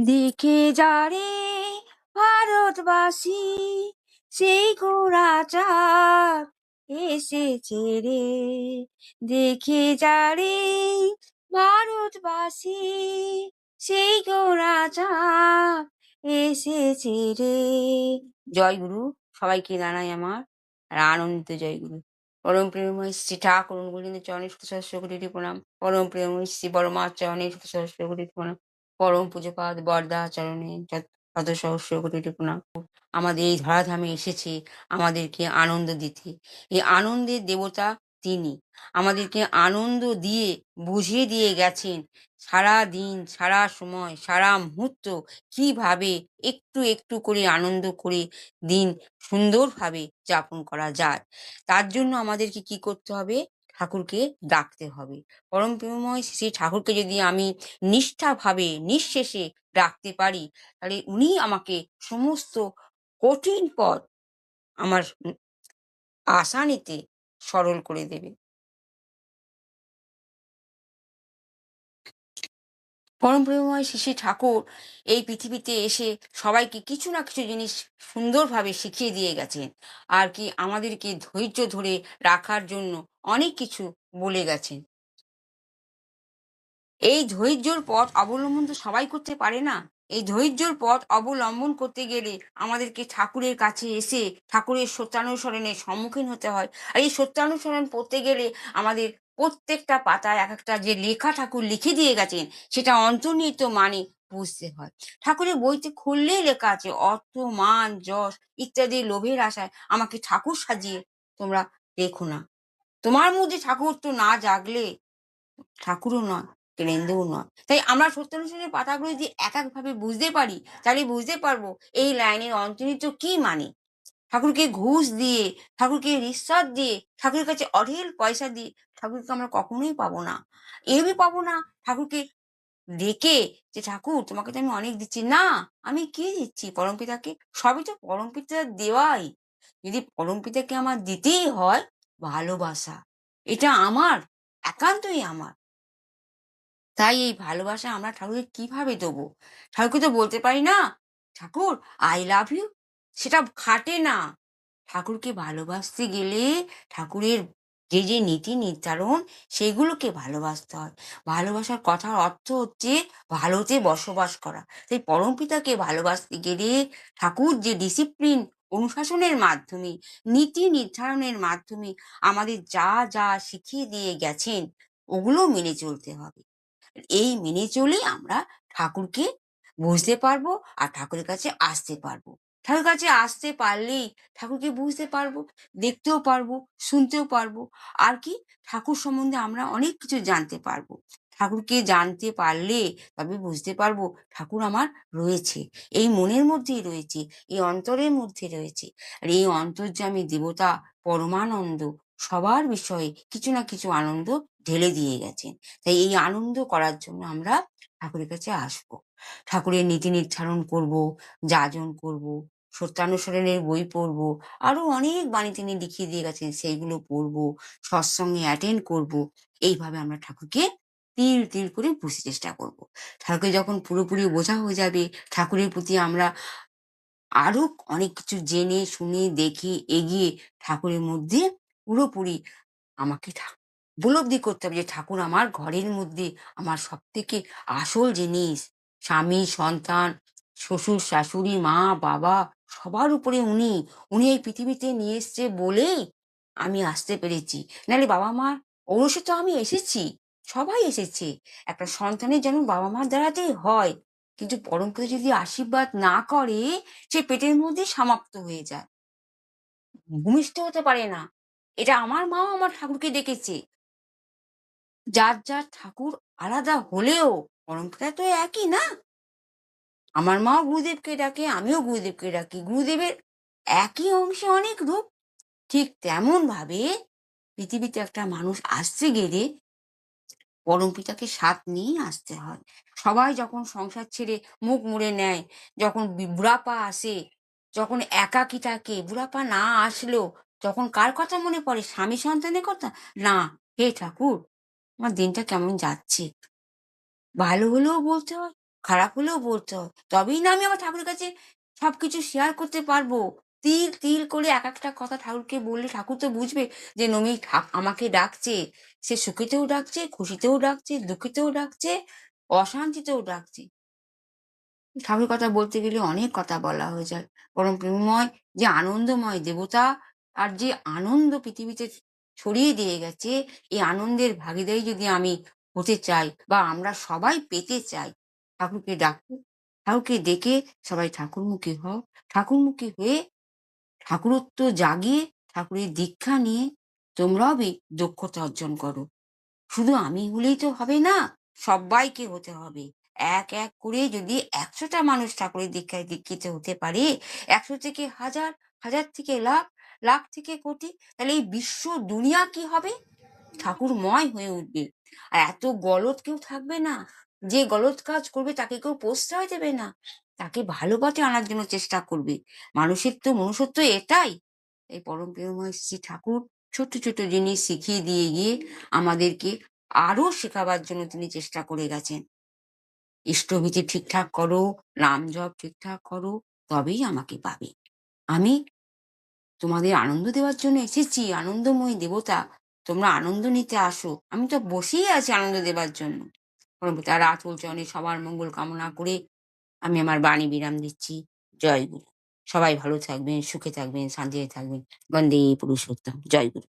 দেখে যারে ভারতবাসী, সেই ঘোড়াচাঁদ এসেছে রে। দেখে যারে ভারতবাসী, সেই ঘোড়াচাঁদ এসেছে রে। জয় গুরু। সবাইকে জানাই আমার আনন্দিত জয় গুরু। পরম প্রেমময় শ্রী ঠাকুর অনুকূলের চরণে শত সহস্র কোটি প্রণাম। পরম প্রেমময় শ্রী বড়মা চরণে শত সহস্র কোটি প্রণাম। পরম পূজ্যপাদ বরদা চরণে শত সহস্র কোটি প্রণাম। আমাদের এই ধরাধামে এসেছে আমাদেরকে আনন্দ দিতে। এই আনন্দের দেবতা তিনি আমাদেরকে আনন্দ দিয়ে বুঝিয়ে দিয়ে গেছেন সারা দিন, সারা সময়, সারা মুহূর্ত কিভাবে একটু একটু করে আনন্দ করে দিন সুন্দরভাবে যাপন করা যায়। তার জন্য আমাদেরকে কি করতে হবে? ঠাকুরকে ডাকতে হবে। পরম প্রেমময় শ্রী ঠাকুরকে যদি আমি নিষ্ঠাভাবে নিঃশেষে ডাকতে পারি, তাহলে উনি আমাকে সমস্ত কঠিন পথ আমার আসানিতে সরল করে দেবে। পরম প্রেমময় শ্রী শ্রী ঠাকুর এই পৃথিবীতে এসে সবাইকে কিছু না কিছু জিনিস সুন্দরভাবে শিখিয়ে দিয়ে গেছেন। আর কি আমাদেরকে ধৈর্য ধরে রাখার জন্য অনেক কিছু বলে গেছেন। এই ধৈর্যর পথ অবলম্বন তো সবাই করতে পারে না। এই ধৈর্যর পথ অবলম্বন করতে গেলে আমাদেরকে ঠাকুরের কাছে এসে ঠাকুরের সত্যানুসরণের সম্মুখীন হতে হয়। আর এই সত্যানুসরণ পড়তে গেলে আমাদের প্রত্যেকটা পাতায় এক একটা যে লেখা ঠাকুর লিখে দিয়ে গেছেন, সেটা অন্তর্নিহিত মানে বুঝতে হয়। ঠাকুরের বইতে খুললেই লেখা আছে অর্থ, মান, যশ ইত্যাদি লোভের আশায় আমাকে ঠাকুর সাজিয়ে তোমরা রেখো না। তোমার মধ্যে ঠাকুর তো না জাগলে ঠাকুরও নয়, কেন্দ্রও নয়। তাই আমরা সত্যানুসরণের পাতাগুলো যদি এক একভাবে বুঝতে পারি, তাহলে বুঝতে পারবো এই লাইনের অন্তর্নিহিত কি মানে। ঠাকুরকে ঘুষ দিয়ে, ঠাকুরকে রিশ্বত দিয়ে, ঠাকুরের কাছে অঢেল পয়সা দিয়ে ঠাকুরকে আমরা কখনোই পাবো না। এভাবে পাবো না ঠাকুরকে ডেকে যে ঠাকুর তোমাকে তো আমি অনেক দিচ্ছি। না, আমি কি দিচ্ছি পরমপিতাকে? সবই তো পরমপিতার দেওয়াই। যদি পরমপিতাকে আমার দিতেই হয় ভালোবাসা, এটা আমার, একান্তই আমার। তাই এই ভালোবাসা আমরা ঠাকুরকে কিভাবে দেবো? ঠাকুরকে তো বলতে পারি না ঠাকুর আই লাভ ইউ, সেটা খাটে না। ঠাকুরকে ভালোবাসতে গেলে ঠাকুরের যে যে নীতি নির্ধারণ সেগুলোকে ভালোবাসতে হয়। ভালোবাসার কথার অর্থ হচ্ছে ভালোতে বসবাস করা। তাই পরমপিতাকে ভালোবাসতে গেলে ঠাকুর যে ডিসিপ্লিন অনুশাসনের মাধ্যমে, নীতি নির্ধারণের মাধ্যমে আমাদের যা যা শিখিয়ে দিয়ে গেছেন, ওগুলো মেনে চলতে হবে। এই মেনে চলেই আমরা ঠাকুরকে বুঝতে পারবো আর ঠাকুরের কাছে আসতে পারবো। ঠাকুরের কাছে আসতে পারলেই ঠাকুরকে বুঝতে পারবো, দেখতেও পারবো, শুনতেও পারবো। আর কি ঠাকুর সম্বন্ধে আমরা অনেক কিছু জানতে পারবো। ঠাকুরকে জানতে পারলে তবে বুঝতে পারবো ঠাকুর আমার রয়েছে, এই মনের মধ্যেই রয়েছে, এই অন্তরের মধ্যে রয়েছে। আর এই অন্তর্যামী দেবতা পরমানন্দ সবার বিষয়ে কিছু না কিছু আনন্দ ঢেলে দিয়ে গেছেন। তাই এই আনন্দ করার জন্য আমরা ঠাকুরের কাছে আসবো, ঠাকুরের নীতি নির্ধারণ করব, যাজন করব, সত্যানুসরণের বই পড়বো, আরো অনেক বাণী তিনি লিখিয়ে দিয়ে গেছেন সেইগুলো পড়বো, সৎসঙ্গে অ্যাটেন্ড করব। এইভাবে আমরা ঠাকুরকে তিল তিল করে বুঝতে চেষ্টা করব। ঠাকুরকে যখন পুরোপুরি বোঝা হয়ে যাবে, ঠাকুরের প্রতি আমরা আরো অনেক কিছু জেনে শুনে দেখে এগিয়ে ঠাকুরের মধ্যে পুরোপুরি আমাকে উপলব্ধি করতে হবে যে ঠাকুর আমার ঘরের মধ্যে আমার সব থেকে আসল জিনিস। স্বামী, সন্তান, শ্বশুর, শাশুড়ি, মা, বাবা সবার উপরে উনি, উনি এই পৃথিবীতে নিয়ে এসছে বলেই আমি আসতে পেরেছি। নাহলে বাবা মা ঔরসে তো আমি এসেছি, সবাই এসেছে। একটা সন্তানের জন্ম বাবা মার দ্বারাতেই হয়, কিন্তু পরমপিতা যদি আশীর্বাদ না করে সে পেটের মধ্যে সমাপ্ত হয়ে যায়, ভূমিষ্ঠ হতে পারে না। এটা আমার মাও আমার ঠাকুরকে দেখেছে। যার যার ঠাকুর আলাদা হলেও পরম্পরা তো একই না। আমার মাও গুরুদেবকে ডাকে, আমিও গুরুদেবকে ডাকি। গুরুদেবের একই অংশে অনেক রূপ। ঠিক তেমন ভাবে পৃথিবীতে একটা মানুষ আসতে গেলে পরমপিতাকে সাথ নিয়েই আসতে হয়। সবাই যখন সংসার ছেড়ে মুখ মুড়ে নেয়, যখন বুড়াপা আসে, যখন একাকী থাকে, বুড়াপা না আসলেও তখন কার কথা মনে পড়ে? স্বামী সন্তানের কথা না। হে ঠাকুর, আমার দিনটা কেমন যাচ্ছে, ভালো হলেও বলতে হয়, খারাপ হলেও বলতে হয়। তবেই না আমি আমার ঠাকুরের কাছে সবকিছু শেয়ার করতে পারবো। তিল, তিল করে একেকটা কথা ঠাকুরকে বললে ঠাকুর তো বুঝবে যে নমি আমাকে ডাকছে। সে সুখেতেও ডাকছে, খুশিতেও ডাকছে, দুঃখেতেও ডাকছে, অশান্তিতেও ডাকছে। ঠাকুরের কথা বলতে গেলে অনেক কথা বলা হয়ে যায়। পরম প্রেমময় যে আনন্দময় দেবতা আর যে আনন্দ পৃথিবীতে ছড়িয়ে দিয়ে গেছে, এই আনন্দের ভাগীদারি যদি আমি হতে চাই বা আমরা সবাই পেতে চাই, ঠাকুরকে ডাকো, ঠাকুরকে ডেকে সবাই ঠাকুরমুখী হও। ঠাকুরমুখী হয়ে ঠাকুরত্ব জাগিয়ে ঠাকুরের দীক্ষা নিয়ে তোমরাও দক্ষতা অর্জন করো। শুধু আমি হলেই তো হবে না, সব্বাইকে হতে হবে। এক এক করে যদি ১০০টা মানুষ ঠাকুরের দীক্ষায় দীক্ষিত হতে পারে, ১০০ থেকে হাজার, হাজার থেকে লাখ, লাখ থেকে কোটি, তাহলে এই বিশ্ব দুনিয়া কি হবে? ঠাকুরময় হয়ে উঠবে। আর এত গলদ কেউ থাকবে না। যে গলদ কাজ করবে তাকে কেউ প্রশ্রয় দেবে না। তাকে ভালো পথে আনার জন্য চেষ্টা করবে। মানুষের তো মনুষ্যত্ব এটাই। এই পরম প্রেমময় শ্রী ঠাকুর ছোট্ট ছোট্ট জিনিস শিখিয়ে দিয়ে গিয়ে আমাদেরকে আরো শেখাবার জন্য তিনি চেষ্টা করে গেছেন। ইষ্টভীতি ঠিকঠাক করো, নাম জপ ঠিকঠাক করো, তবেই আমাকে পাবে। আমি তোমাদের আনন্দ দেওয়ার জন্য এসেছি, আনন্দময়ী দেবতা। তোমরা আনন্দ নিতে আসো। আমি তো বসেই আছি আনন্দ দেবার জন্য। পরমপিতা রাতুল চরণে সবার মঙ্গল কামনা করে আমি আমার বাণী বিরাম দিচ্ছি। জয় গুরু। সবাই ভালো থাকবেন, সুখে থাকবেন, শান্তিতে থাকবেন। বন্দে পুরুষোত্তম। জয় গুরু।